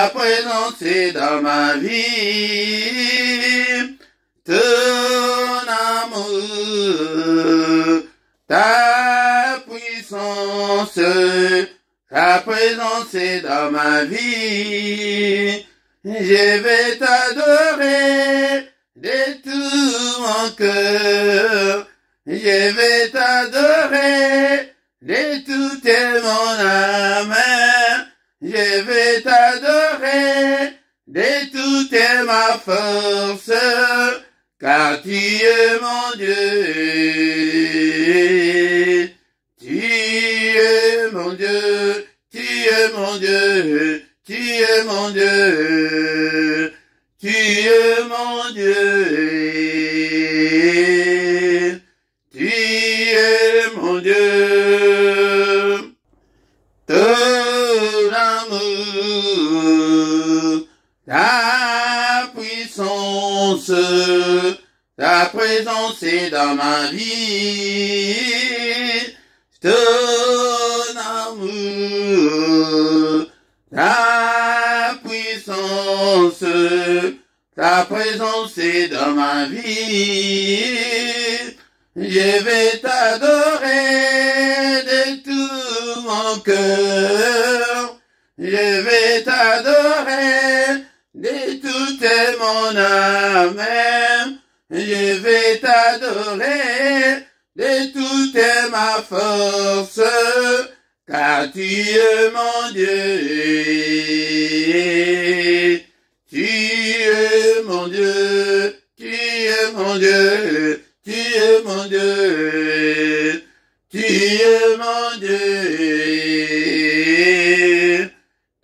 ta présence est dans ma vie, ton amour, ta puissance, ta présence est dans ma vie. Je vais t'adorer de tout mon cœur. Je vais t'adorer de toute mon âme. Je vais t'adorer de toute ma force, car tu es mon Dieu. Tu es mon Dieu, tu es mon Dieu, tu es mon Dieu, tu es mon Dieu, tu es mon Dieu. Ton amour, ta puissance, ta présence est dans ma vie. Ton amour, ta puissance, ta présence est dans ma vie. Je vais t'adorer de tout mon cœur. Je vais t'adorer de toute mon âme. Je vais t'adorer de toute ma force, car tu es mon Dieu. Tu es mon Dieu, tu es mon Dieu, tu es mon Dieu, tu es mon Dieu,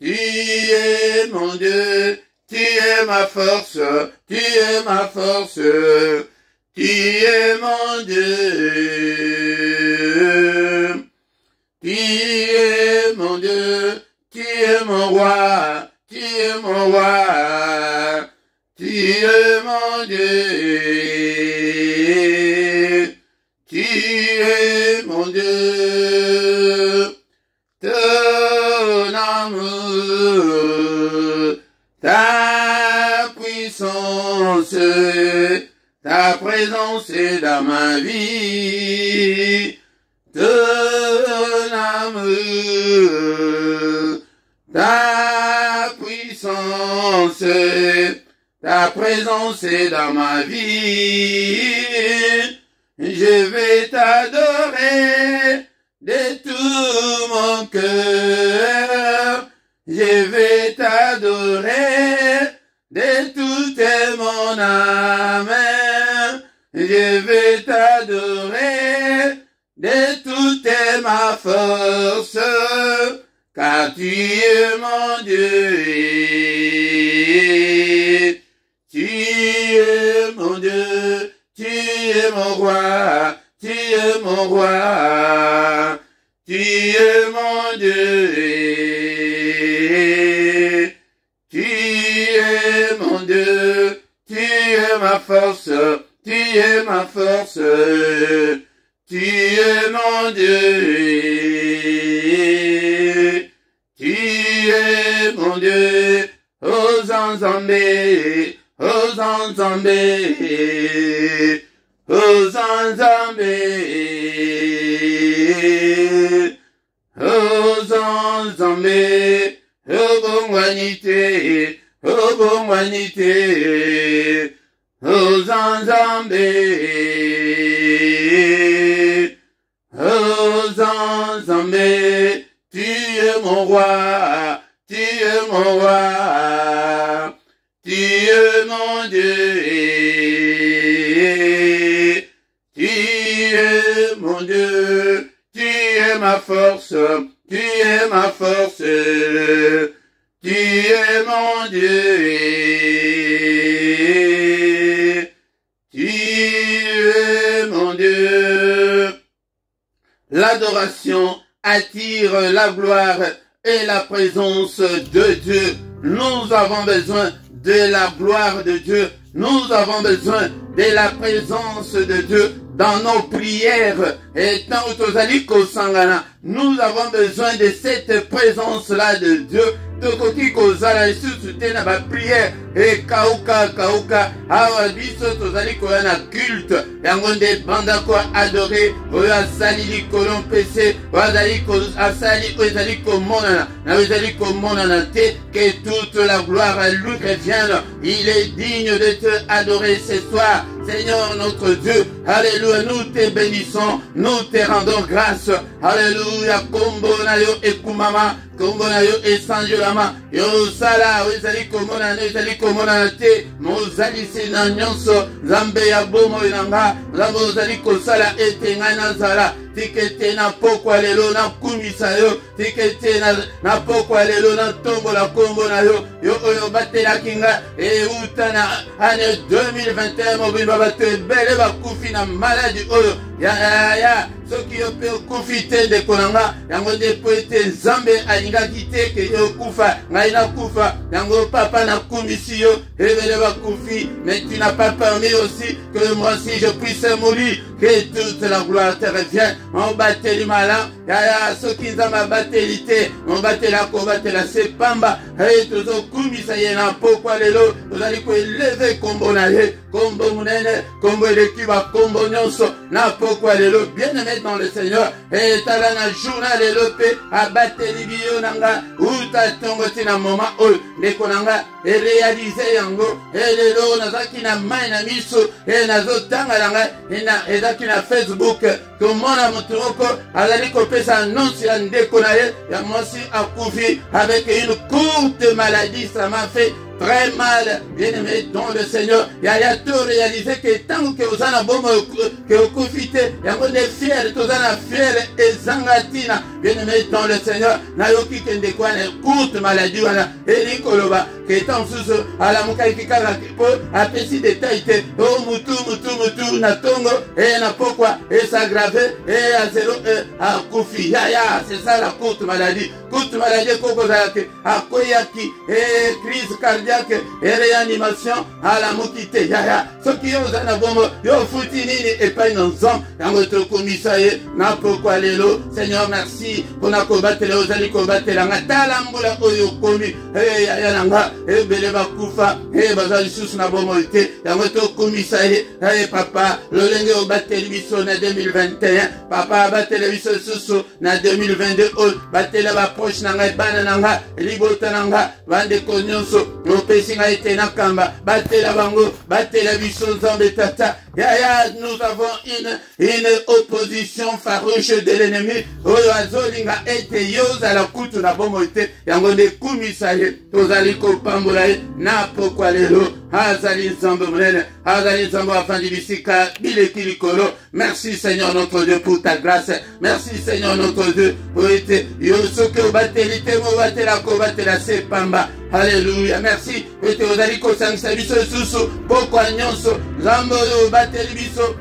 tu es mon Dieu, tu es ma force, tu es ma force, tu es mon Dieu, tu es mon Dieu, tu es mon roi, tu es mon roi, tu es mon Dieu, tu es mon Dieu, ton amour, ta puissance, ta présence est dans ma vie, ton amour, ta puissance, ta présence est dans ma vie. Je vais t'adorer de tout mon cœur. Je vais t'adorer de toute mon âme. Je vais t'adorer de toute ma force, car tu es mon Dieu. Tu es mon Dieu, tu es mon roi, tu es mon roi, tu es mon Dieu. Tu es mon Dieu, tu es ma force, tu es ma force, tu es mon Dieu. Tu es mon Dieu, oh Zanzambé, oh Zanzambé, oh Zanzambé, oh Zanzambé, oh Bongwanité, oh Bongwanité, oh Zanzambé, oh Zanzambé, tu es mon roi, tu es mon roi, tu es mon Dieu, tu es mon Dieu, tu es ma force, tu es ma force, tu es mon Dieu, tu es mon Dieu. L'adoration attire la gloire et la présence de Dieu. Nous avons besoin de la gloire de Dieu. Nous avons besoin de la présence de Dieu dans nos prières, Et tant que tozali kosangana, nous avons besoin de cette présence-là de Dieu. Tokoki kozala lisusu te na ba prière et kauka awa biso tozali koya na culte yango nde banda ko adorer oyo asali likolo mpese bazali ko asali oyo ezali komonana na oyo ezali komonana te. Que toute la gloire à lui revienne. Il est digne de te adorer ce soir, Seigneur notre Dieu. Alléluia, nous te bénissons, nous te rendons grâce. Alléluia, kombo na yo ekumama, kombo na yo esanjolama, yo sala ezali komona te, mozali sina nyonso, Nzambe ya bomo inanga, Nzambe ozali kosala ete ngai nazala, tikete na pokwa lelo na kumisa yo, tikete na pokwa lelo na tombo la kombo na yo, yo oyo batelaki nga, euta na ane 2021 mobimba bato ebele bakufi na maladi oyo, ya soki yo pe okufi te ndeko na nga, yango nde po ete Nzambe alingaki te ke yo okufa, ngai nakufa, yango papa nakumisi yo, ebele bakufi, mais tu n'as pas permis aussi que moi si je puisse mourir, que toute la gloire te revienne. On bateli malin, ya soki Nzambe abateli te, on batela ko batela sepamba, tozo kumisa ye na pokwa lelo, tozali ko eleve kombo na ye, kombo munene, kombo eleki ba kombo nyonso, na pokwa lelo, bien aimé dans le Seigneur, et tala na journal lelo pe, abateli biyo nanga, uta tongo tina moment ol, ndeko nanga, et réaliser yango, et lelo nazaki na mai na miso, et nazotanga nanga, et ezaki na Facebook, komona mutu moko, azali kopesa annonce ya ndeko na ye, ya mwasi akufi, avec une courte maladie, ça m'a fait très mal, bien aimé dans le Seigneur. Il y a tout réalisé que tant que vous en avez bon, que vous profitez, il y a des fiers, tous en avez fiers et zangatina, bien aimé dans le Seigneur. Nayoki kende kwa ne courte maladie wana, et Nikoloba, que tant sous à la mukai kikala kipo, a pesi de taïte, oh mutu, na tongo, et na pourquoi, et s'aggraver, et à zéro, à koufi, ya, c'est ça la courte maladie. Courte maladie, koko zayake, à koyaki, et crise cardiaque, et réanimation à la mokite yaya soki yo zana bombo yo futi nini epai na nzambe yango tokomisa ye na pokwa lelo. Seigneur merci mpona kobatela ozali kobatelanga tala mbula oyo komi yaya nanga ebele bakufa bazali lisusu na bomoi te yango tokomisa ye papa lolenge obateli biso na 2021 papa abatela biso lisusu na 2022 oyo batela baproche na ngai bana na nga libota na nga bandeko nyonso opesi ngai te na kamba batela bango batela biso Nzambe tata yaya. Nous avons une opposition farouche de l'ennemi oyo azolinga ete yo ozala kutu na bomoi te yango nde kumisa ye tozali kopambola ye na pokwa lelo azali Nzambe monene azali Nzambe afandi bisika bileki likolo. Merci Seigneur notre Dieu pour ta grâce, merci Seigneur notre Dieu pour ete yo soki obateli te mobatela kobatela sepamba. Alléluia, merci. Ete ozali kosangisa biso susu pokwa nyonso Nzambe oyo obateli biso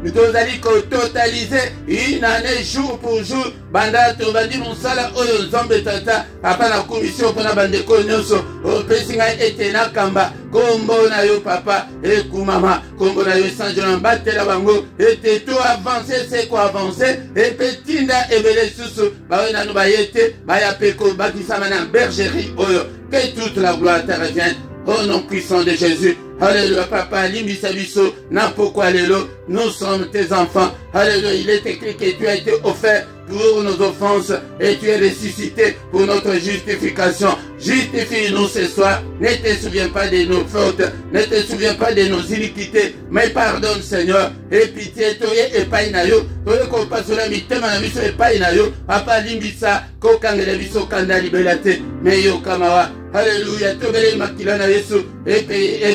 nous allons totaliser une année jour pour jour. Banda to bandi musala oyo Nzambe tata papa na commission pona bandeko nyonso opesinga ete na kamba kombo na yo papa et kumama kombo na yo sanjona batela bango ete to avancer c'est quoi avancer et petinda ebele susu ba na no bayete ba ya peko bakisama na bergerie oyo. Que toute la gloire te revienne au nom puissant de Jésus. Alléluia, papa, limbisa biso, na pokwa lelo, nous sommes tes enfants. Alléluia, il est écrit que tu as été offert pour nos offenses et tu es ressuscité pour notre justification. Justifie-nous ce soir. Ne te souviens pas de nos fautes, ne te souviens pas de nos iniquités, mais pardonne Seigneur. Et pitié, toye et painayo, toye ko pasula mitema na biso et painayo, papa limbisa, kokangele biso kanda libelate, meyo kamawa. Alléluia, tobele makila na Yesu, et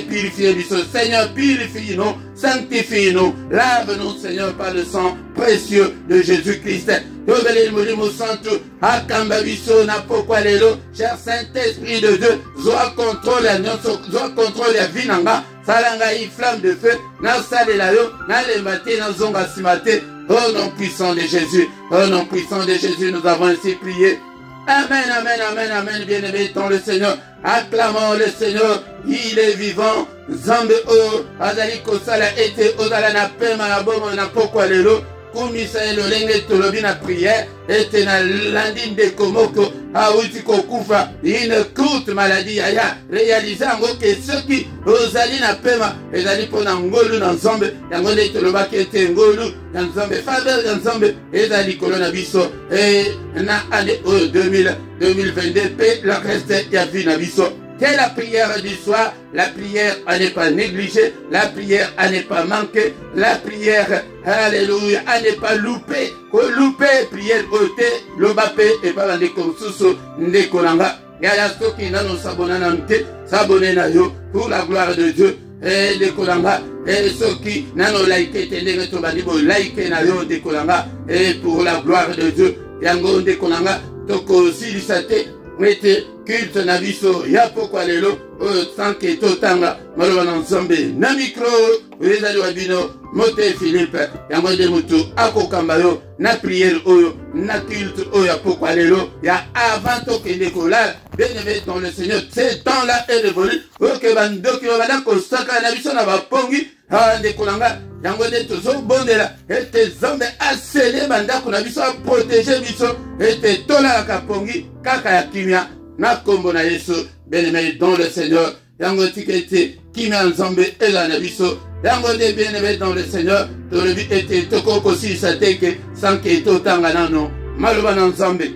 purifie biso. Seigneur, purifie-nous, sanctifie-nous, lave-nous Seigneur par le sang précieux de Jésus-Christ. Tobele molimo santo, akamba biso na pokwa lelo, cher Saint-Esprit de Dieu, zoa contrôle la nyonso, zoa contrôle la vie nanga, salanga y flamme de feu, na salela yo, na lembate, na zonga simate, au nom puissant de Jésus, au nom puissant de Jésus, nous avons ainsi prié. Amen, amen, amen, amen, bien-aimé dans le Seigneur. Acclamons le Seigneur, il est vivant. Zambe o, azali kosala ete ozala na pema na bomo na pokwa lelo. Kumisa elolenge tolobi na prière. Ete na landi ndeko moko auti kokufa une courte maladie yaya. Réalisa ngo ke soki ozali na pema ezali pona ngolu na nzambe. Yango nde tolobaki ete ngolu na nzambe. Faveur na nzambe ezali kolona biso. Na année 2022 pe la reste ya vie na biso. C'est la prière du soir, la prière à ne pas négliger, la prière à ne pas manquer, la prière, alléluia, à ne pas louper, prière côté, l'obapé et pas dans les consus, des kolanga. Yaya soki nano sabona nante, sabone na yo, pour la gloire de Dieu, et des kolanga, et soki nano laïke tende to banibo laïke na yo des kolanga, et pour la gloire de Dieu, yango des kolanga, toko silisate, mete culte na biso ya pokwa lelo sanke totanga maloba na nzambe na micro ezali wabino mote Philippe yango de mutu akokamba yo na prière oyo na culte oyo ya pokwa lelo ya avant tokende kolala bien-aimé dans le Seigneur. Ce temps-là est révolu oke bandoki babanda kosaka na biso na bapongi ndekolanga yango nde tozobondela ete nzambe asele bandako na biso aprotége biso ete tolalaka pongi kaka ya kimia na kombo na Yesu. Bien-aimé dans le Seigneur, yango tikete kimia nzambe eza na biso yango nde bien-aimé dans le Seigneur tolobi ete tokokosilisa teke sanke totanga nano maloba na nzambe.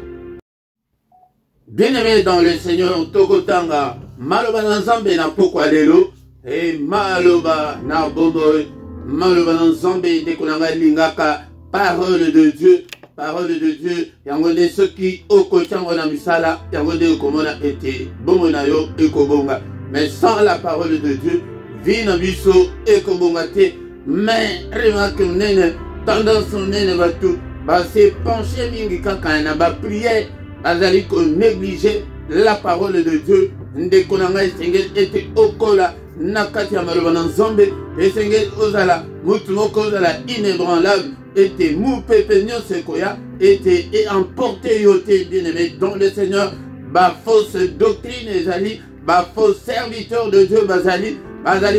Bien-aimé dans le Seigneur tokotanga maloba na nzambe na pokwa lelo e maloba na bomboy maloba na nzambe de konanga lingaka parole de Dieu. Parole de Dieu, yangonde ceux qui au kochango na misala, yangonde komona ete bomona yo ekobonga. Mais sans la parole de Dieu, vie na biso ekobonga te. Mais remarque nene tendance nene batu ba se pencher mingi kaka na ba prière, azali ko négliger la parole de Dieu. Nde konanga sengel ete okola nakati ya maloba na nzambe, esengel ozala mutu moko ozala inébranlable. Était mou pepe nyonse koya était et emporté yote bien-aimé dans le Seigneur. Ba fausse doctrine ezali, ba faux serviteur de Dieu bazali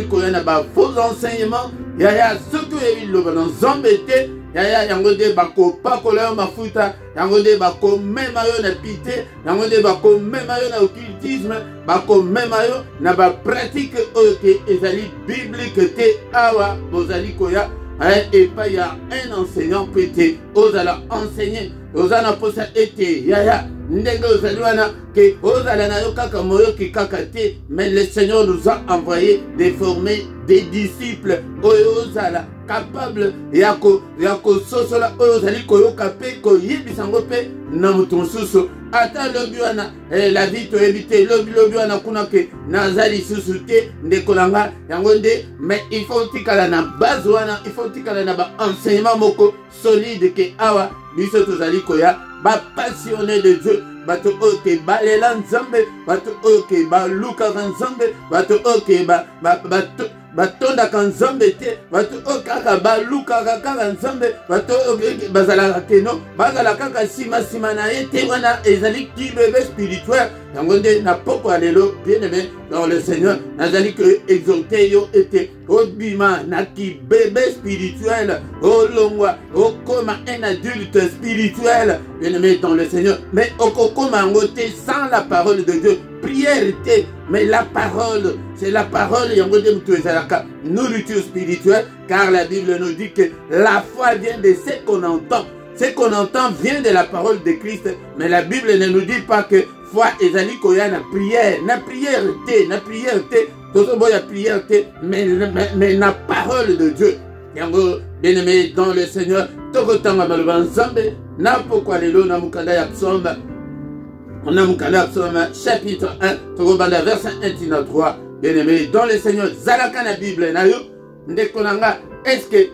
koya na ba faux enseignement. Yaya surtout ebiloba na nzambe te. Yaya yango de bako pakola mafuta, yango de bako mema yo na pité, yango de bako mema yo na occultisme, bako mema yo na ba pratique oke ezali biblique te awa bozali koya. Et pas il y a un enseignant pété, osala enseigner, osana posa été, yaya, ndenge osaluana, que osala na yo kaka moyo ki kaka te, mais le Seigneur nous a envoyé de former des disciples, osala, capable, yako sosola, osali koyoka pe, koyibisango pe, namuton suso, ata lobiwana, la vie to éviter, lobiwana kuna ke, nazali susu te, ndekolanga, yangonde, mais il faut tikala na base wana, il faut tikala na ba enseignement moko solide ke awa, biso tozali koya, ba passionné de Dieu, bato oke balela nzambe, bato oke baluka nzambe, bato oke batonda kanzambe te, bato okaka baluka kaka nzambe, bato oke bazala keno, bazala kaka sima na ete wana ezali ki bébé spirituel, yangonde na poko alelo bien-aimé dans le Seigneur, nazali que exhorter yo ete obima na ki bébé spirituel, olongwa okoma un adulte spirituel, bien-aimé dans le Seigneur, mais okokoma ngote sans la parole de Dieu. Prière était, mais la parole, c'est la parole, nourriture spirituelle, car la Bible nous dit que la foi vient de ce qu'on entend. Ce qu'on entend vient de la parole de Christ, mais la Bible ne nous dit pas que foi ezali koya na prière te, mais la parole de Dieu. Yango bien-aimé dans le Seigneur, tokotanga maloba nzambe, na pokwa lelo na mukanda ya psaume. On a Mukanda Psaume chapitre 1, Togobanda verset 1 3. Bien-aimé, dans le Seigneur, Zalaka na Bible, na yo, ndekonanga, est-ce que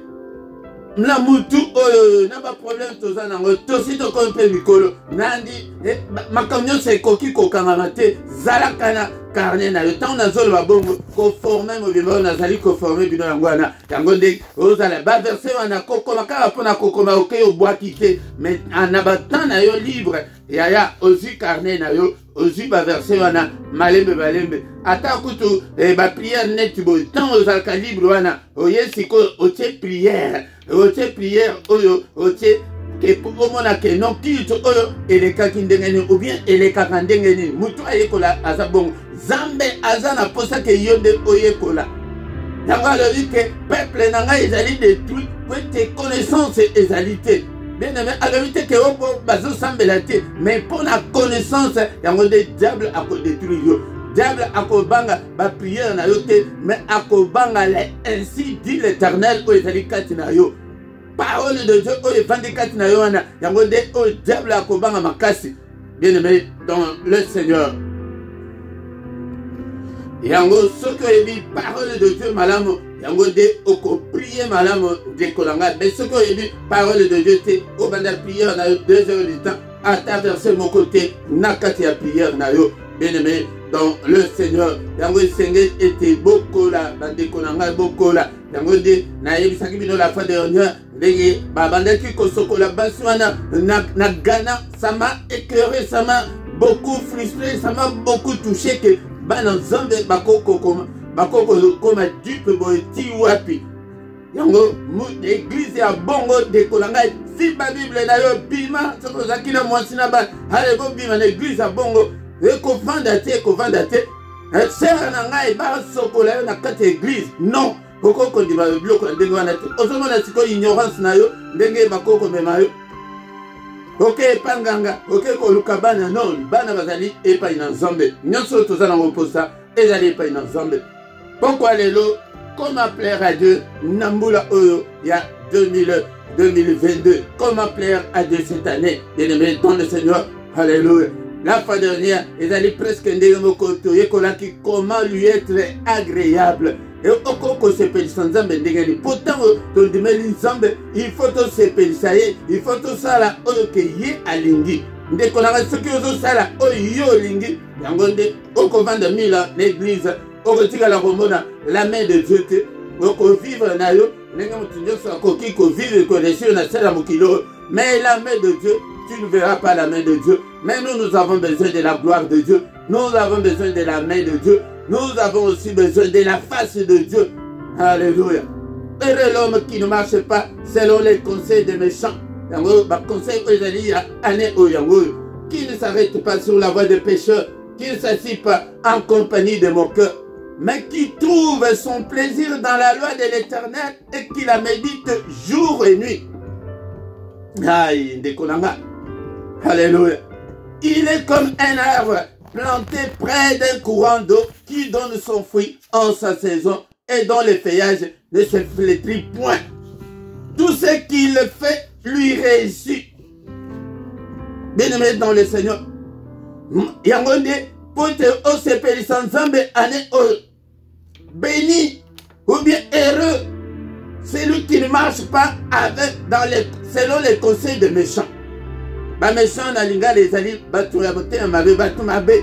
na mutu oyo na ba problème tozana ngo tosi to kompe mikolo nandi makamyo se koki kokanga te zalaka na carnet na yo tant na zolo ba bongo ko former mo bino na zali ko former bino yangwana yango nde ozala ba verset wana kokoma kaka pona kokoma okeyo bwaki te mais anabata na yo libre yaya ozi carnet na yo ozi ba verset wana malembe balembe ata kutu ba prière net bo tant aux alcalibre wana oyesiko otie prière oyo otie ke pomona ke non kito oyo elekaki ndengeni ou bien elekaka ndengeni mutu ayekola azabongo zambe azana posa ke yonde oyekola yango alobi ke peuple nanga ezali détruit po ete connaissance ezalité bien aimé alobi te ke opo bazosambela te mais mpo na connaissance yango nde diable akodétruire yo diable akobanga baprière na yo te mais akobanga ainsi dit l'éternel oyo ezali kati na yo parole de Dieu oyo efandi kati na yo wana yango nde oyo diable akobanga makasi bien aimé dans le Seigneur yango soki oyebi parole de Dieu malamu yango nde okoprier malamu ndekolanga mais soki oyebi parole de Dieu te obanda prière na yo 2 heures du temps ata verset moko te na kati ya prière na yo bien aimé dans le Seigneur yango esenge ete bokola bandeko na ngai bokola yango nde nayebisaki bino la fois dernière ndenge babandaki kosokola basi wana na Ghana ça m'a éclairé ça m'a beaucoup frustré ça m'a beaucoup touché que bana nzambe bakoko koma dupe boye ti wapi yango église ya bongo dekolanga si ba bible na yo bima soko zaki na mwasi na ba ale bo bima na église ya bongo ekovanda te sere na ngai basokola yo na kati ya église non okoko ndima biloko na ndenge wana te ozomona sikoyo ignorance na yo ndenge bakoko mema yo oke epanganga oke koluka bana non bana bazali epai na nzambe nyonso toza nango mposa ezali epai na nzambe pourquoi lelo comment plaire à Dieu na mbula oyo ya 2022 comment plaire à Dieu cette année bien-aimé dans le Seigneur alléluia la fois dernière ezali presque ndenge moko toyekolaki comment lui être agréable et okoko sepelisa nzambe ndenge ni pourtant tondimeli nzambe il faut tosepelisa ye il faut tosala oyo ke ye alingi ndeko nanga soki ozosala oyo ye olingi yango nde okovanda mila na église okotikala komona la main de Dieu te okovivre na yo ndenge moto nyonso akoki kovivre konesio na sala mokilo mais la main de Dieu tu ne verras pas la main de Dieu mais nous avons besoin de la gloire de Dieu nous avons besoin de la main de Dieu nous avons aussi besoin de la face de Dieu. Alléluia. Heureux l'homme qui ne marche pas selon les conseils des méchants. Qui ne s'arrête pas sur la voie des pécheurs, qui ne s'assied pas en compagnie de mon cœur, mais qui trouve son plaisir dans la loi de l'Éternel et qui la médite jour et nuit. Aïe, Ndekolanga. Alléluia. Il est comme un arbre planté près d'un courant d'eau qui donne son fruit en sa saison et dont le feuillage ne se flétrit point. Tout ce qu'il fait lui réussit. Bien-aimé dans le Seigneur, Yangonde, pour te osepelisa nzambe ane o béni ou bien heureux, celui qui ne marche pas selon les conseils des méchants. Ba méchant na linga les ali batu ya bote mabe batu mabe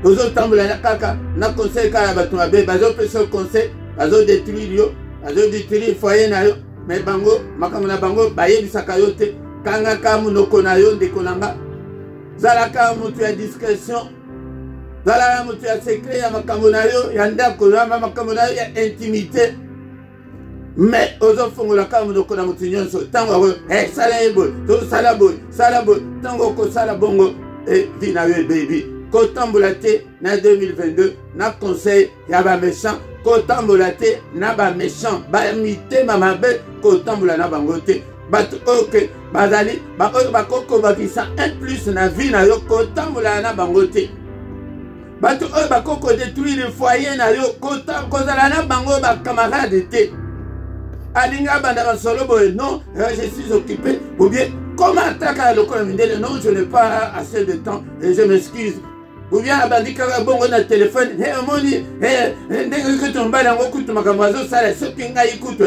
ozo tambola na kaka na conseil ka batu mabe bazo pesa conseil bazo détruire yo bazo détruire foyer na yo mais bango makambo na bango bayebisaka yo te kanga ka munoko na yo ndeko nanga zalaka mutu ya discrétion zalaka mutu ya secret ya makambo na yo ya ndako ya makambo na yo ya intimité mais ozo fongola ka munoko na mutu nyonso tango sala ebo to sala boy tango ko sala bongo vina yo baby ko tambola te na 2022 na conseil ya ba méchant ko tambola te na ba méchant ba mité mamabe ko tambola na bango te batu oke bazali ba oyo bakoko bakisa un plus na vie na yo ko tambola na bango te batu oyo bakoko détruire foyer na yo ko kozala na bango ba camarade te alinga banda solo boy non je suis occupé ou bien comment attaquer le corps mindele non je n'ai pas assez de temps et je m'excuse ou bien abandi kaka bongo na téléphone moni ndenge kutu mbala ngokutu makambo azo sala soki ngai kutu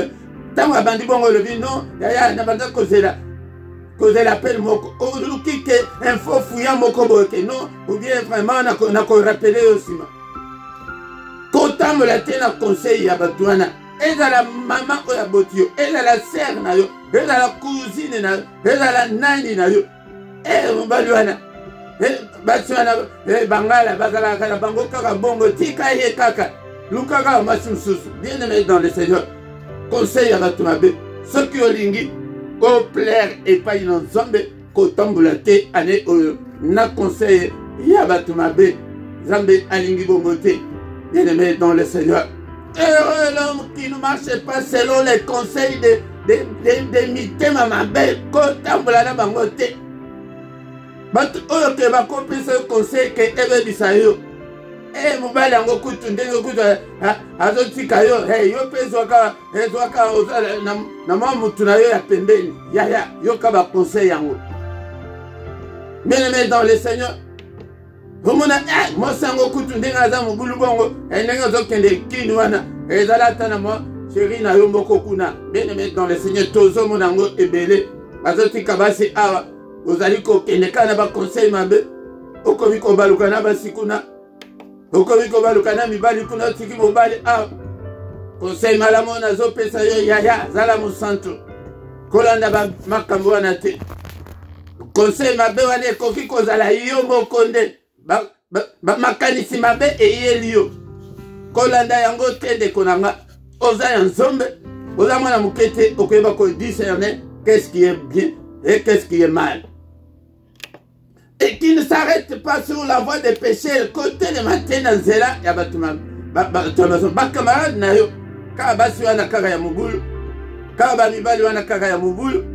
tango abandi bongo le non ya na banda kozela appel moko oluki ke info fuya moko boke non ou bien vraiment na ko rappeler aussi kotambo la tena conseil ya batwana ezala maman oya botio ezala sœur na yo ezala cousine na yo ezala nani na yo mobali wana basi wana bangala bazalaka na bango kaka bongo tika ye kaka lukaka masi mosusu. Bien-aimé dans le Seigneur, conseil ya bato mabe soki olingi koplaire epai na Nzambe kotambola te ane oyo na conseil ya bato mabe Nzambe alingi bongo te. Bien-aimé dans le Seigneur, heureux l'homme qui ne marche pas selon les conseils de mitema mabe kotambola na bango te. Bato oyo ke bakopesa conseil ke ebebisa yo mobali yango kutu ndenge kutu azotika yo yo mpe zwaka na mwa mutu na yo ya pembeni yaya yoka baconseil yango. Bien-aimé dans le Seigneur, omona mwasi yango kutu ndenge aza mobulu bongo ndenge ozokende kini wana ezala ata na mwa sheri na yo moko kuna. Bien-aimé dans le Seigneur, tozomona yango ebele bazotika basi awa ozali kokende kaka na baconseil mabe okomi kobaluka na basi kuna okomi kobaluka na mibali kuna otiki mobali awa. Conseil malamu nazopesa yo yaya zala mosantu kolanda makambo wana te. Conseil mabe wana ekoki kozala yo moko nde makanisi mabe eyeli yo kolanda yango te ndeko na nga. Oza ya nzombe oza mwana moke te okoyeba kodiscerner qu'est-ce qui est bien et qu'est-ce qui est mal, et qui ne s'arrête pas sur la voie des péchés. Côté le matin dans zela ya batuma ba camarade na yo ka basi wana kaka ya mubulu ka ba mibali wana kaka ya mubulu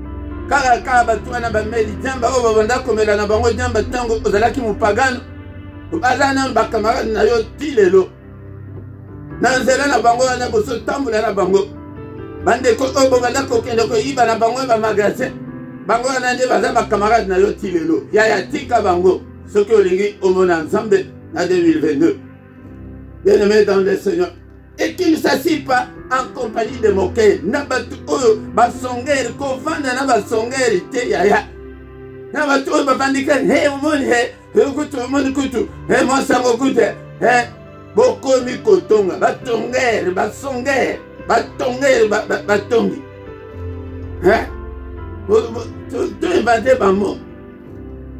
ka batu wana ba meli jamba o banda komela na bango jamba tango ozalaki mupagano bazana ba camarade na yo tilelo na zela na bango wana boso tambula na bango bande ko o banda ko kende ko iba na bango ba magasin bango wana nde baza ba camarade na yo tilelo yaya tika bango soki olingi omona Nzambe na 2022. Bien-aimé dans le Seigneur, et qu'il ne s'assied pas en compagnie de moqueurs na batu oyo basongeri kovanda na basongeri te yaya na batu oyo bavandika omoni omoni kutu mwasango kutu bokomi kotonga batongeri basongeri batongeri batongi toyebande bamo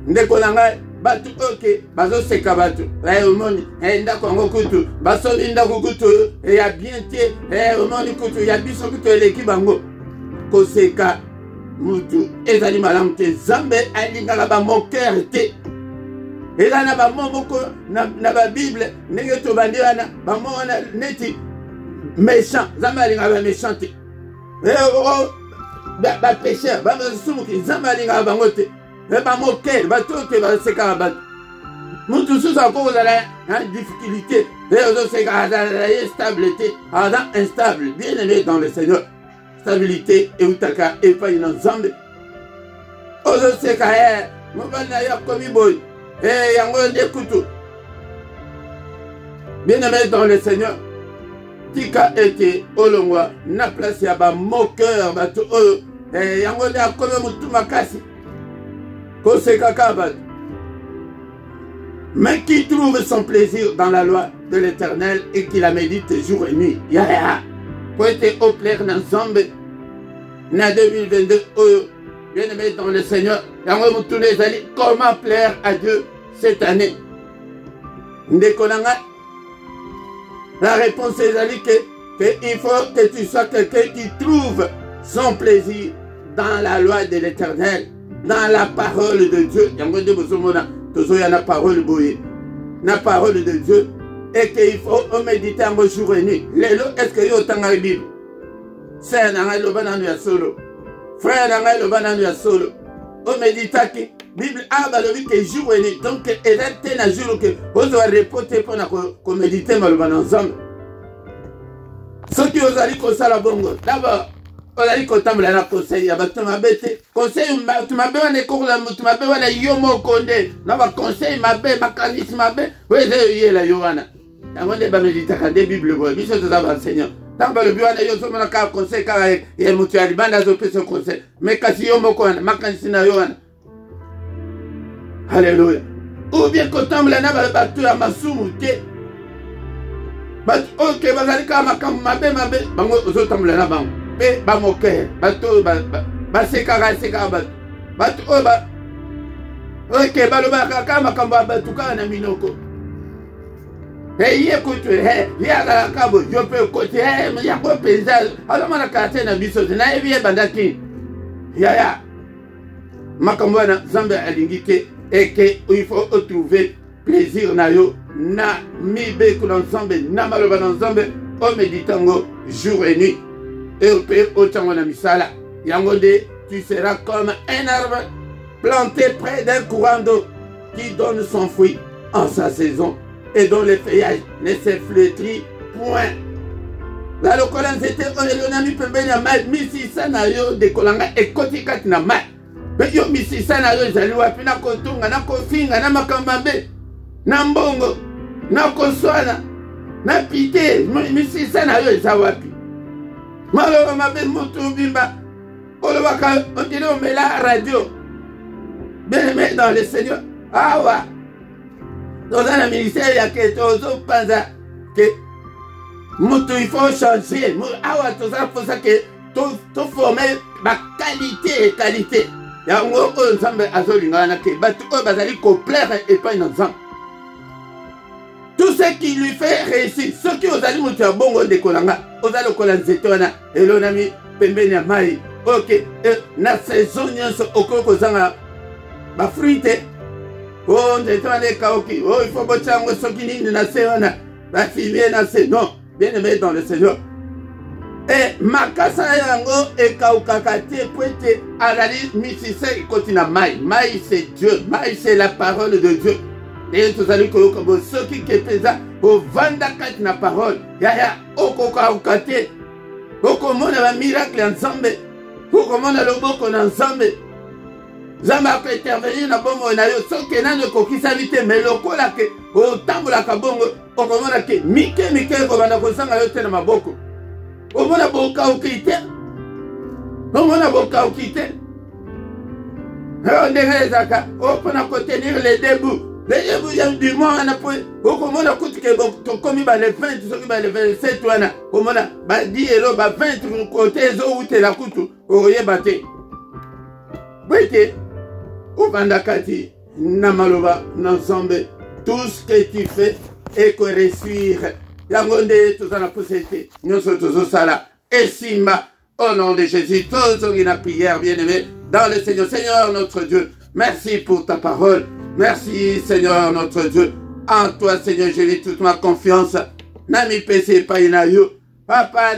ndeko na ngai batu oke bazoseka batu omoni ndako yango kutu basoli ndako kutu ya bien te omoni kutu ya biso kutu eleki bango koseka mutu ezali malamu te. Nzambe alingaka bamoker te eza na bamo moko na babible ndenge tobandi wana bamo wana neti méchant. Nzambe alingaka baméchant te bapêcheur basumuki. Nzambe alingaka bango te bamoker bato oke basekaka bato mutu susu akozala na difficulté ozoseka azala ye stable te aza instable. Bien-aimé dans le Seigneur, stabilité eutaka epai na Nzambe. Ozoseka mobali na yo akomi boye yango nde kutu. Bien-aimé dans le Seigneur, tika ete olongwa na place ya bamoker bato oyo yango nde akomi mutu makasi koseka kaka bato, mais qui trouve son plaisir dans la loi de l'Éternel et qui la médite jour et nuit. Yaya pour être au plaire dans Nzambe na 2022 oyo. Bien-aimé dans le Seigneur, yango mutune ezali comment plaire à Dieu cette année. Ndeko na nga, la réponse ezali que il faut que tu sois quelqu'un qui trouve son plaisir dans la loi de l'Éternel, dans la parole de Dieu. Yango nde bozomona tozoya na parole boye na parole de Dieu, et qu'il faut méditer en jour et nuit. Lelo est-ce que yo tanga Bible sœur na ngai loba nanu ya solo, frère na ngai loba nanu ya solo o méditaki Bible balobi que jour et nuit. Donc ezate na jour que ozo reporter pona ko méditer maloba na Nzambe. Soki ozali kosala bongo d'abord ozali kotambola na conseil ya bato mabe te. Conseil bato mabe wana ekokola mutu mabe wana yo moko nde na baconseil mabe makanisi mabe oyo yela yo wana yango nde bameditaka nde Bible boye. Biso toza baenseignant ntango balobi wana yo ozomona kaka conseil kaka ya mutu ya libanda azopesa conseil, mais kasi yo moko wana makanisi na yo wana. Alléluia. Ou bien kotambola na bato ya masumu te bato oke bazali kaka makambo mabe bango ozotambola na bango pe bamoker bato basekaka bato oyo Ok, balobaka kama kamba batuka na minoko. Hey, écoute, hey, y'a kabo, je peux côté, hey, mais y'a quoi paysage. Alors, on a cassé na biso, na evier bandaki. Ya. Makambwana, Zambé alingike, et que il faut trouver plaisir na yo, na mibe l'ensemble, na maloba l'ensemble, au méditango, jour et nuit. Et au pays, au tango na misala. Yangonde, tu seras comme un arbre planté près d'un courant d'eau qui donne son fruit en sa saison et dont le feuillage ne se flétrit point. La lokola nzete oyo na mi pembeni ya mai misisa na yo de kolanga ekoti kati na mai. Mais yo misisa na yo ezali wapi na kotunga na kofinga na makambambe na mbongo na koswana na pite misisa na yo eza wapi? Maloba mabe mutu bimba olobaka ondile omela radio. Bien-aimé dans le Seigneur. Ah ouais. Dans un ministère, il y a quelque chose que il faut changer. Ah ouais, tout ça pour ça que tout former ma qualité et qualité. Il y a un ensemble à Zolingana qui bat tout bazali complaire et pas une ensemble. Tout ce qui lui fait réussir, ceux qui ont allé monter à bongo de Kolanga, aux allés au Kolanzetona, et l'on a mis Pembenia Mai, ok, na saison au Kokozanga. Ma fruité, oh, on est en kaoki, oh, il faut bochango sokini na seona, ma fille na se, non, bien aimé dans le Seigneur. Et makasa yango et kaukakate poete alali misise kotina mai. Mai c'est Dieu, mai c'est la parole de Dieu. Et tout ça lui comme ceux qui pesa au vanda kat na parole. Ya oko kaukate, oko mona ba miracle ensemble, oko mona loboko ensemble. Zamba peut intervenir na bongo na yo soki na ne kokisa vite mais lokola ke o tambola ka bongo o komona ke mike ko bana ko sanga yo tena maboko o mona boka okite o mona boka okite on devait zaka o pona ko tenir les debout du mois na po o komona kuti ke to komi ba le 20 soki ba le 27 wana o mona ba di elo ba 20 côté zo utela kutu o yebate Wete Ovandakati, Namaloba, Nansambe, tout ce que tu fais et que respire. Yangonde, tout ça n'a pas été. Nous sommes tous au sala. Et Simba, au nom de Jésus, tous ont une prière, bien-aimé, dans le Seigneur. Seigneur, notre Dieu, merci pour ta parole. Merci, Seigneur, notre Dieu. En toi, Seigneur, j'ai mis toute ma confiance. Nami pese pa inayo. Papa,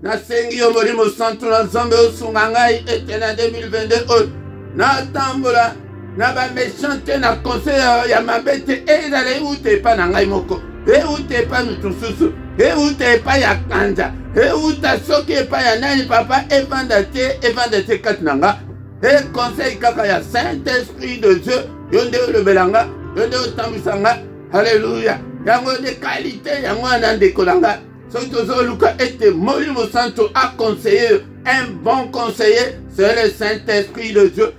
na sengi yo morimo santu na zambe osungangai etena 2022. Na tambola na ba méchante na conseil ya mabete ezale ute pa na ngai moko ute pa mutususu ute pa ya kanja uta soki pa ya nani papa evanda te katinanga conseil kaka ya Saint-Esprit de Dieu yonde le belanga yonde otambisanga alléluia yango de qualité yango na ndekolanga soki tozoluka ete molimo santo a conseillé un bon conseiller c'est le Saint-Esprit de Dieu.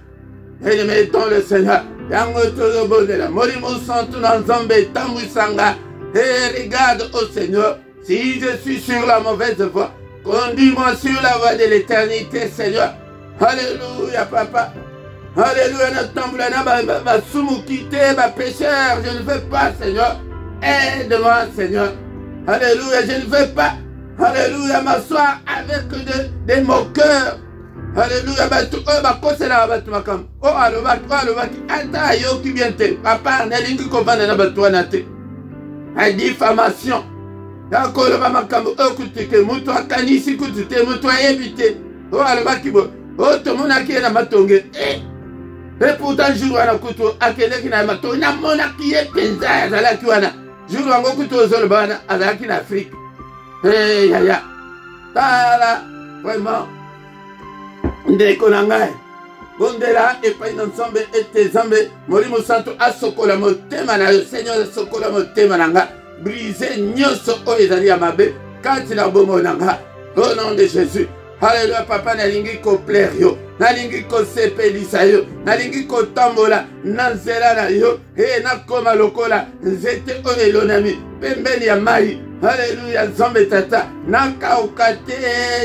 Et le met dans le Seigneur. Yango todo bonela. Morimo santo nanzambe tambusanga. Et regarde au Seigneur. Si je suis sur la mauvaise voie, conduis-moi sur la voie de l'éternité, Seigneur. Alléluia, papa. Alléluia, notre tamboulana, ma soumukite, ma pécheur. Je ne veux pas, Seigneur. Aide-moi, Seigneur. Alléluia, je ne veux pas. Alléluia, m'asseoir avec des moqueurs. Alléluia, bakosela batu makam. Oh alobaki ata yo ki bien te. Papa nalingi ko vanda na batu wana te. A diffamation. Ya ko lo makam okutike mutu akanisi kutute mutu ayebite. Oh alobaki bo. Oh to mona ki na matonge. Et pourtant jour wana kutu akele ki na matonge na mona ki e penza zala ki wana. Jour wango kutu zolo bana azaki na Afrique. Ya. Tala vraiment Ndekonangai, Bondela et pas ensemble et tes ambes, Molimo Santo a sokola motema na Seigneur sokola motema nanga, brisé nyoso o ezali amabe, kati na bomo nanga, au nom de Jésus. Alléluia, papa nalingi ko plaire yo, nalingi ko sepelisa yo, nalingi ko tambola, nanzela na yo, na koma lokola, nzete o elonami, pembeni ya mai. Alléluia, Zombe tata, naka okate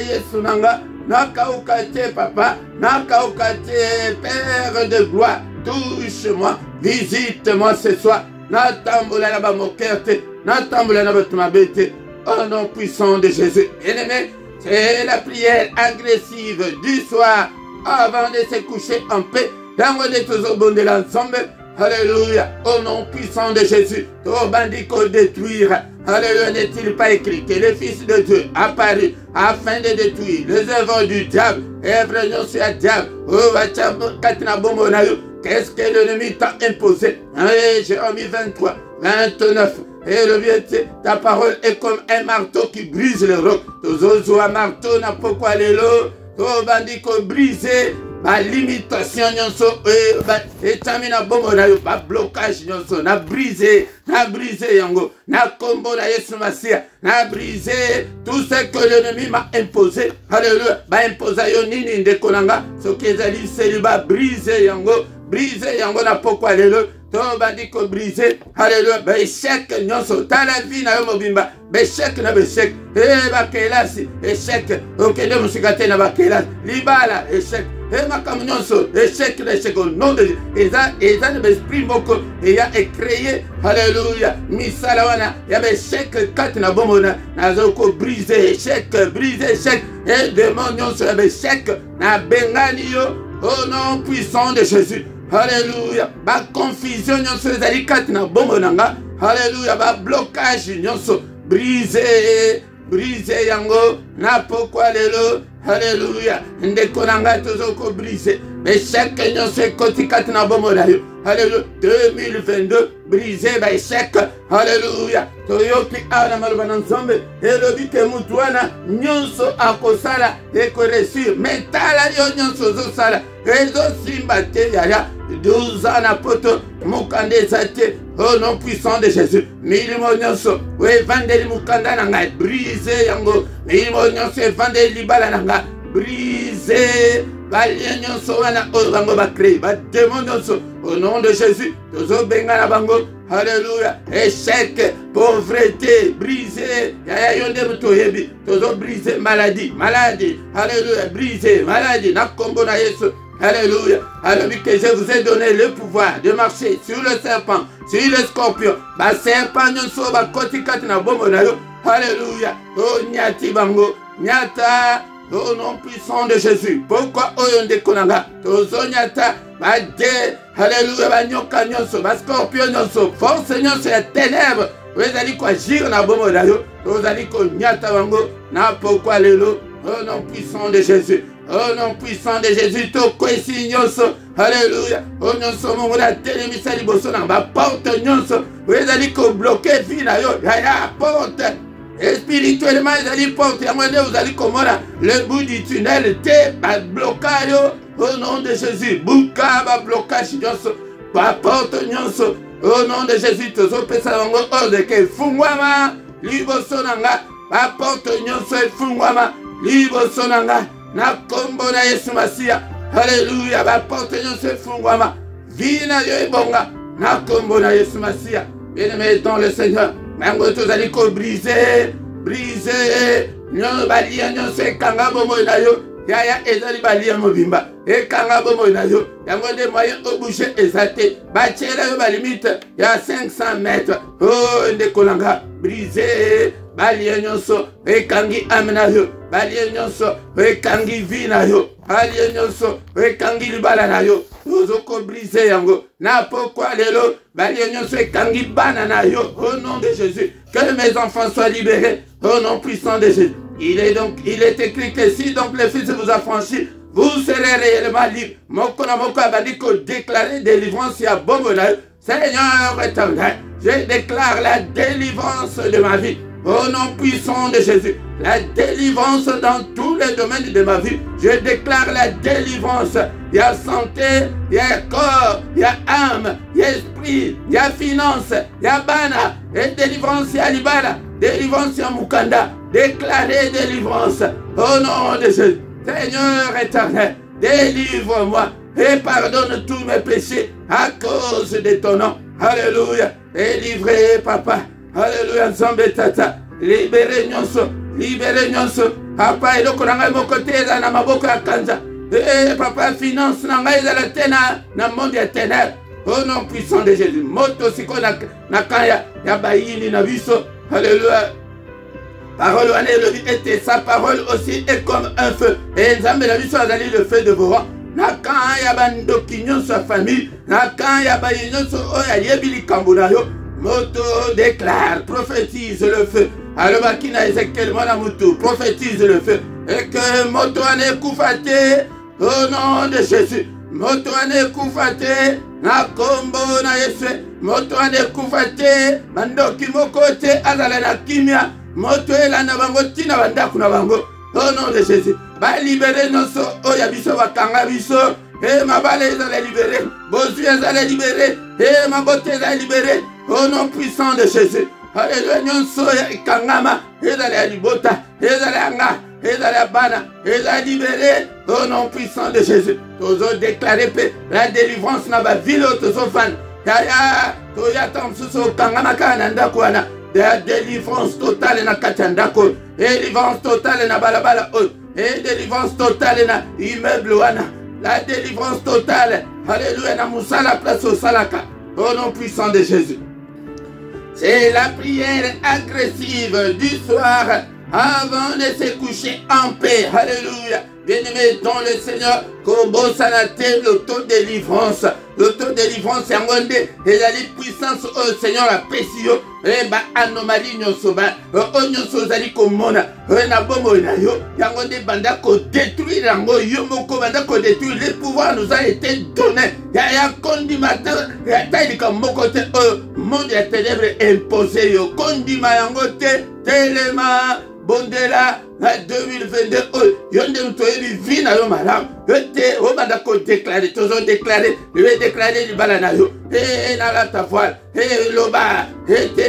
Yesu nanga. Nakaukate papa, nakaukate Père de gloire, touche-moi, visite-moi ce soir. Natambola na ba mokerte, natambola na ba tumabete. Au nom puissant de Jésus. Bien-aimé, c'est la prière agressive du soir avant de se coucher en paix. Dans le toujours bon de l'ensemble. Alléluia. Au nom puissant de Jésus. Tout bandit qu'on détruire. Alléluia. N'est-il pas écrit que le Fils de Dieu apparu afin de détruire les œuvres du diable? Et prenons sur le diable. Qu'est-ce que l'ennemi t'a imposé? Jérémie 23, 29. Et le vieux, ta parole est comme un marteau qui brise le roc. Toujours un marteau n'a pas quoi les lots. Tout bandit qu'on brise. Ma limitation et tamina bombo na yo ba blocage nyonso na brisé yango na combo na Yesu Masia na brisé tout ce que l'ennemi m'a imposé. Alléluia. Ba imposa yo nini ndeko nanga soki ezali célibat brisé yango na pokwa lelo to bandi ko brisé. Alléluia. Ba échec nyonso ta la vie na yo mobimba ba échec na ba échec ba kelasi échec okende musikate na ba kelasi libala échec. Et ma camonionso, échec, au nom de Dieu. Et ça, l'esprit moko, et y a créé, alléluia, misalawana, y a échec, katina bomona, nazoko brisé, échec, et démonionso, y a échec, na benganio, au nom puissant de Jésus. Alléluia, ba confusion, nyonso, les katina bomonanga, alléluia, ba blocage, nyonso, brisé yango, na pourquoi lelo. Alléluia. Ndekonanga tozoko brisé. Mais chaque union se kotikati na bomodayo. Alléluia. 2022 brisé by échec. Alléluia. Toyoki ana malobana ensemble. Et le but que mutuana nyonso akosala et ko réussir. Mais tala yo nyonso zo sala. Rezo simbate yaya. 12 ans na poto mukande zate. Au nom puissant de Jésus. Milimo nyonso. We vandeli mukanda na ngai brisé yango. Milimo nyonso vandeli libala na ngai brisé. Balien nyonso wana obango ba créé. Ba démon nyonso. Au nom de Jésus. Tozo benga na bango. Alléluia. Échec, pauvreté, brisé. Yaya yonde mutoyebi. Tozo brisé maladie. Alléluia. Brisé maladie. Na kombo na Yesu. Alléluia. Alors que je vous ai donné le pouvoir de marcher sur le serpent, sur le scorpion. Ba serpent nyonso ba kotikati na bombo na yo. Alléluia. Oh nyati bango. Nyata. Au nom puissant de Jésus. Pourquoi oyonde konanga? Tozo nyata. Ba de. Alléluia. Ba nyoka nyonso. Ba scorpion nyonso. Force nyonso ya ténèbres. Vous allez quoi agir na bombo na yo. Vous allez ko nyata bango. Na pourquoi lelo. Au nom puissant de Jésus. Au nom puissant de Jésus, toko esi nyonso. Alléluia. Au nyonso mongo na telemisa liboso na ba porte nyonso. Vous allez ko bloquer vie na yo. Ya porte. Et spirituellement, vous allez porter. À moins de vous allez komona le bout du tunnel. Te ba blocage au nom de Jésus. Buka ba blocage nyonso. Ba porte nyonso. Au nom de Jésus, tozo pesa bango ordre ke fungwama liboso nanga. Ba porte nyonso fungwama liboso nanga. Na kombo na Yesu Masia. Alléluia. Ba porte nyonso fungwama. Vina yo ebonga. Na kombo na Yesu Masia. Bien-aimé dans le Seigneur. Nango tozali ko brisé. Nyon balia nyonso ekanga bomo na yo. Yaya ezali balia mobimba. Ekanga bomo na yo. Yango de moyen obouché ezate. Bachela yo ba limite. Ya 500 mètres. Oh ndekolanga. Brisé. Balia nyonso ekangi amena yo. Balia nyonso ekangi vina yo. Balia nyonso ekangi libala na yo. Ozoko brisé yango. Na pourquoi lelo balia nyonso ekangi bana na yo. Au nom de Jésus. Que mes enfants soient libérés. Au nom puissant de Jésus. Il est écrit que si donc le Fils vous a franchi, vous serez réellement libre. Moko na moko abadiko déclarer délivrance à Bomona. Seigneur éternel, je déclare la délivrance de ma vie. Au nom puissant de Jésus, la délivrance dans tous les domaines de ma vie. Je déclare la délivrance. Il y a santé, il y a corps, il y a âme, il y a esprit, il y a finance, il y a bana. Et délivrance, il y a libala. Délivrance, il y a mukanda. Déclarer délivrance. Au nom de Jésus. Seigneur éternel, délivre-moi et pardonne tous mes péchés à cause de ton nom. Alléluia. Délivrez, papa. Alléluia, Nzambe tata. Libérez nyonso. Papa, eloko na ngai moko te eza na maboko ya kanza. Et papa, finance nangai za la tena na monde ya ténèbres. Au nom puissant de Jésus. Moto siko na kaya ya bayini na biso. Alléluia. Parole wane le dit était sa parole aussi est comme un feu. Et nzambe na biso azali le feu dévorant. Na kaya bandoki nyonso sa famille. Na kaya bayini nyonso oya yebili kambunayo. Moto déclare, prophétise le feu. Alors bakina Ezekiel mwana mutu, prophétise le feu. Et que moto ane koufate au nom de Jésus. Moto ane koufate na kombo na Yesu. Moto ane koufate bandoki mokote azala na kimia. Moto ela na bango tina bandaku na bango. Au nom de Jésus. Ba libérer noso oya biso bakanga biso. Et ma bale ezala libéré. Bozu ezala libéré. Et ma beauté ezala libéré. Au nom puissant de Jésus. Alléluia. Nyonso kangama ezala libota. Ezala anga. Ezala bana. Ezala libéré. Au nom puissant de Jésus. Tozo déclaré la délivrance na ba ville tozo fan. Yaya toya tamsuso kangama kana ndakwana. La délivrance totale na katandako. Délivrance totale na balabala. Et délivrance totale na immeuble wana. La délivrance totale. Alléluia. Na musala place au salaka. Au nom puissant de Jésus. C'est la prière agressive du soir avant de se coucher en paix. Alléluia. Bien-aimé dans le Seigneur, Kombo Sanate, l'autodélivrance. L'autodélivrance, c'est un monde. Et la puissance au Seigneur, la pessio. Et bah, anomalie, nyosoba. Onyoso zali komona. Na bomo na yo. Yangonde banda ko détruire yango. Yomoko banda ko détruire. Le pouvoir nous a été donné. Ya kondimateur. Ya taille comme mokote. Monde ya ténèbres imposé yo. Kondima yangote. Telema. Bondela, 2022, yonde mtoyebi vina yo madame. Yote, obanda ko déclarer, toujours déclarer, je vais déclarer du balana yo. Na la ta voile, loba,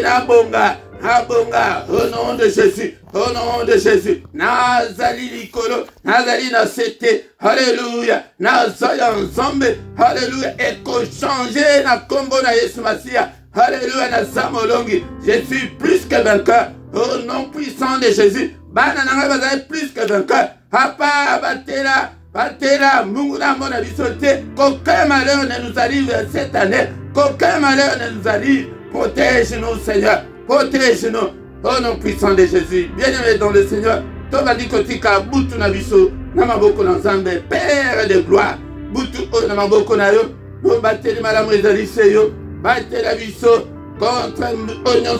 na bonga, abonga, au nom de Jésus, au nom de Jésus. Nazali likolo, nazali na sete, alléluia, nazali ensemble, alléluia, et ko changer na kombo na Yesu Masia, alléluia, na samolongi, je suis plus que vainqueur. Au nom puissant de Jésus, banana bazali plus que vainqueur. Papa, batela, munguna mona bisote. Qu'aucun malheur ne nous arrive cette année. Qu'aucun malheur ne nous arrive. Protège-nous, Seigneur. Protège-nous. Au nom puissant de Jésus. Bien-aimé dans le Seigneur. Toba dikotika butu na biso. Namaboko na Nzambe, Père de gloire. Butu o namaboko na yo. No bateli malamu ezali seyo. Batela biso. Contre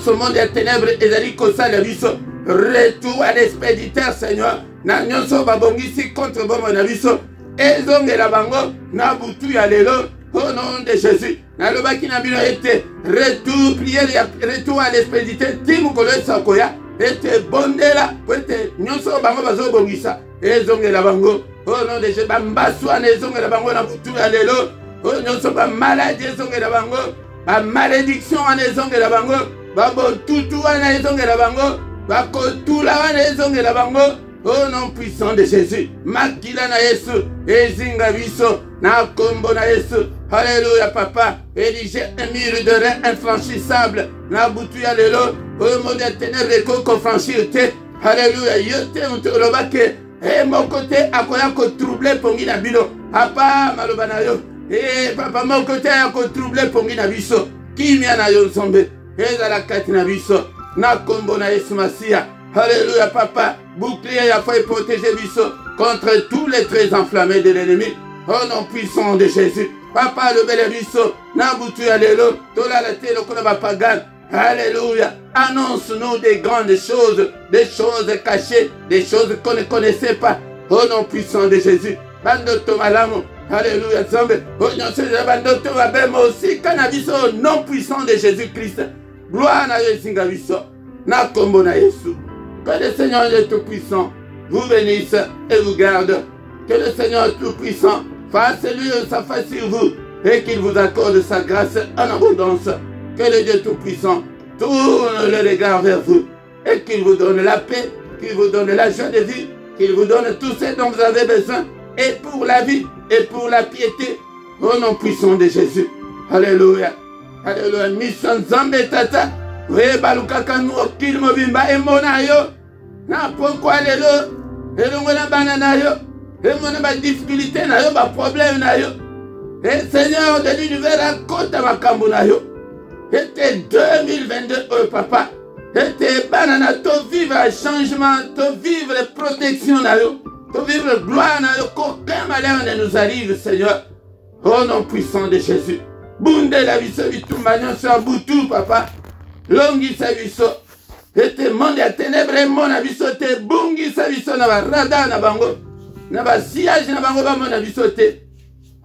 ce monde des ténèbres et des kosala biso. Retour à l'expéditeur, Seigneur. Na nyonso babongisi contre bomo na biso. Ezonge la bango na butu ya lelo. Au nom de Jésus. Na lobaki na bino ete retour prière retour à l'expéditeur. Timu kolo sakoya ete bondela ete nyonso bango bazo bongisa. Ezonge la bango. Au nom de Jésus. Bambaswa na ezonge la bango na butu ya lelo. Au nyonso ba maladie ezonge la bango. Ba malédiction wana ezongela bango, babo tutu wana ezongela bango, bako tula wana ezongela bango. Au nom puissant de Jésus, makila na Yesu, ezinga biso na kombo na Yesu. Alléluia papa, érigez un mur de rein infranchissable na butu ya lelo, au monde des ténèbres ko franchir te. Alléluia, yote mutolobake, mon côté akoya ko troubler pongi na bino. Papa maloba na yo. Eh papa mon côté a ko troublé pongi na biso. Kimia na yo sombe. Eza la kati na biso. Na kombo na Yesu Masia. Alléluia papa. Bouclier a fait protéger biso contre tous les traits enflammés de l'ennemi. Au nom puissant de Jésus. Papa le bel biso. Na butu ya lelo. Tola la telo kola ba pagan. Alléluia. Annonce-nous des grandes choses. Des choses cachées. Des choses qu'on ne connaissait pas. Au nom puissant de Jésus. Bando tomalamo. Alléluia, Zambé. Aussi, cannabiso, nom puissant de Jésus-Christ. Gloire à Jésus, na kombo na Yesu. Que le Seigneur est tout-puissant vous bénisse et vous garde. Que le Seigneur tout-puissant fasse lui sa face sur vous et qu'il vous accorde sa grâce en abondance. Que le Dieu tout-puissant tourne le regard vers vous et qu'il vous donne la paix, qu'il vous donne la joie de vivre, qu'il vous donne tout ce dont vous avez besoin et pour la vie et pour la piété, au nom puissant de Jésus. Alléluia. Alléluia. Mission Nzambe tata. Oui, balukaka nous okilmo bimba emona yo. Na pourquoi lelo? Elongo na banana yo. Et mon difficulté na yo, ba problème na yo. Et Seigneur de l'univers, raconte ma kambu na yo. Et 2022, oh papa. Et tes banana, to vivre un changement, to vivre protection na yo. To vivre gloire na yo. Qu'aucun malheur ne nous arrive, Seigneur. Au nom puissant de Jésus. Bunde la viso vitumbanyo sur Boutou, papa. Longi sa viso. Et te monde à ténèbres, mon aviso te bungi sa viso na ba rada na bango. Na ba sillage na bango ba mon aviso te.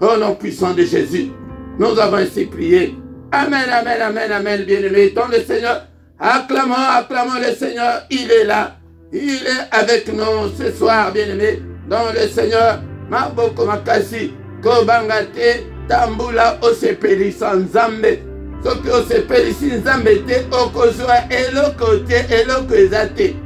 Au nom puissant de Jésus. Nous avons ainsi prié. Amen, amen, amen, amen, bien-aimé. Tant le Seigneur. Acclamons, acclamons le Seigneur. Il est là. Il est avec nous ce soir, bien-aimé. Dans le Seigneur. Maboko makasi. Kobangate. Tambula osepeli sanzambe. Soki osepeli sinzambe te. Okozwa eloko te. Eloko ezate.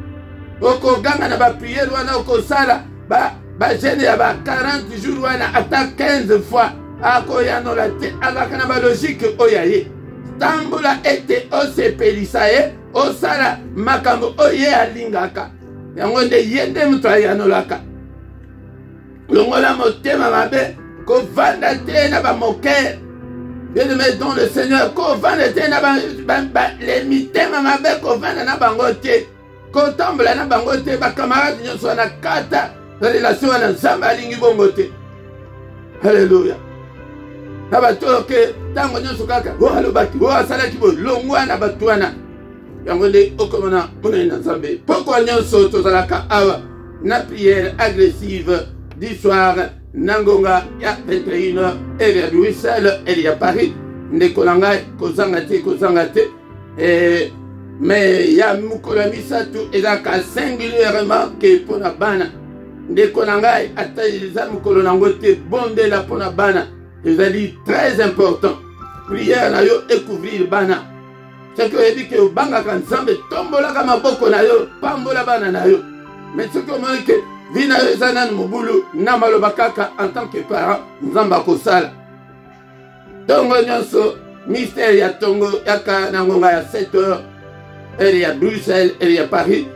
Okoganga na ba prière wana okosala. Ba gêne ya ba 40 jours wana ata 15 fois. Akoyano la te. Alakana ba logique oyaye. Tambula ete osepelisa ye. Osala makambo oye alingaka. Yango nde yende mutu ayanolaka. Longola motema mabe. Kovanda te na ba moqueur. Bien-aimé dans le Seigneur. Kovanda te na ba les mitema mabe kovanda na bango te. Kotambola na bango te. Ba camarade nyonso na kata. La relation na nzambe alingi bongo te. Alléluia. Na bato ke tango nyonso kaka. O alobaki. O asalaki bo longwa na bato wana. Yango nde okomona mona na nzambe. Pourquoi nyonso tozalaka awa na prière agressive du soir. Nangonga ya 21h et vers Bruxelles et ya Paris ndekolanga kozanga te mais ya mukolo misatu ezaka singulièrement que pona bana ndekolanga ata eza mukolo nango te bondela pona bana ezali très important prière na yo découvrir bana c'est que dit que banga kan nzambe tombola ka maboko na yo pambola bana na yo mais ce que moi que Vina Zanan Mobulu, Namalobakaka en tant que parent, Nzamba Kosala. Tongo Nyonso, mystère ya Tongo, Yaka Nangonga ya 7h, elle est à Bruxelles, elle est à Paris.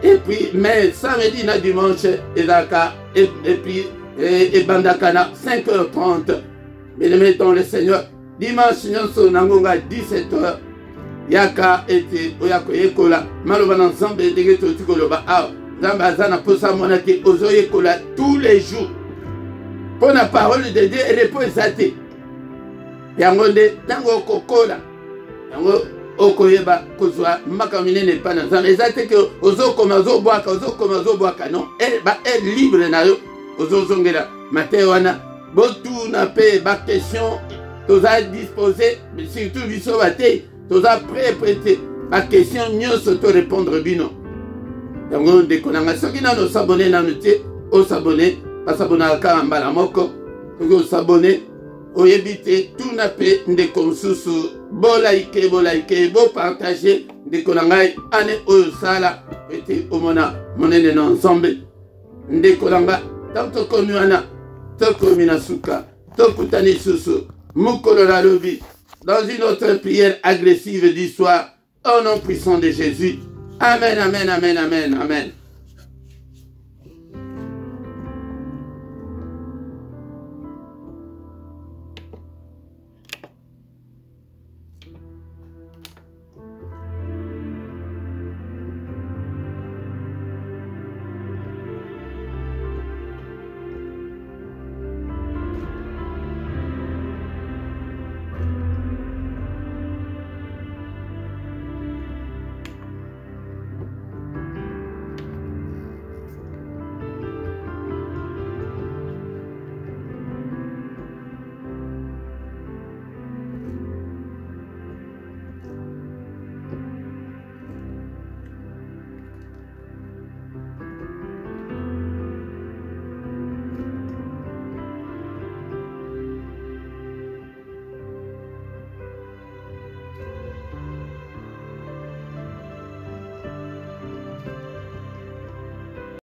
Et puis, mais samedi na dimanche, et puis, et Bandakana, 5h30. Mais le mettons le Seigneur. Dimanche Nyonso, Nangonga, 17h. Yaka était Oyako Yekola, Maloban ensemble, et Degeto Tukoloba. Zambazana posa monaki ozoye kola tous les jours. Pour la parole de Dieu et repose zate. Yango de tango kokola. Yango okoyeba kozwa makamine ne pas dans mais zate que ozo komazo boaka non. Elle libre na yo ozo zongela matewana botu na pe ba question toza disposé mais surtout biso bate toza prêt ba question nyonso to répondre bino. Yango de konanga soki na no s'abonner na nuté o s'abonner pas s'abonner à Karambala moko o s'abonner o éviter tout na pe de konsusu bo like bo partager de konanga ane o sala ete o mona monene na ensemble de konanga tanto konuana to komina suka to kutani susu mukolo la lobi dans une autre prière agressive du soir au nom puissant de Jésus. Amen, amen, amen, amen, amen.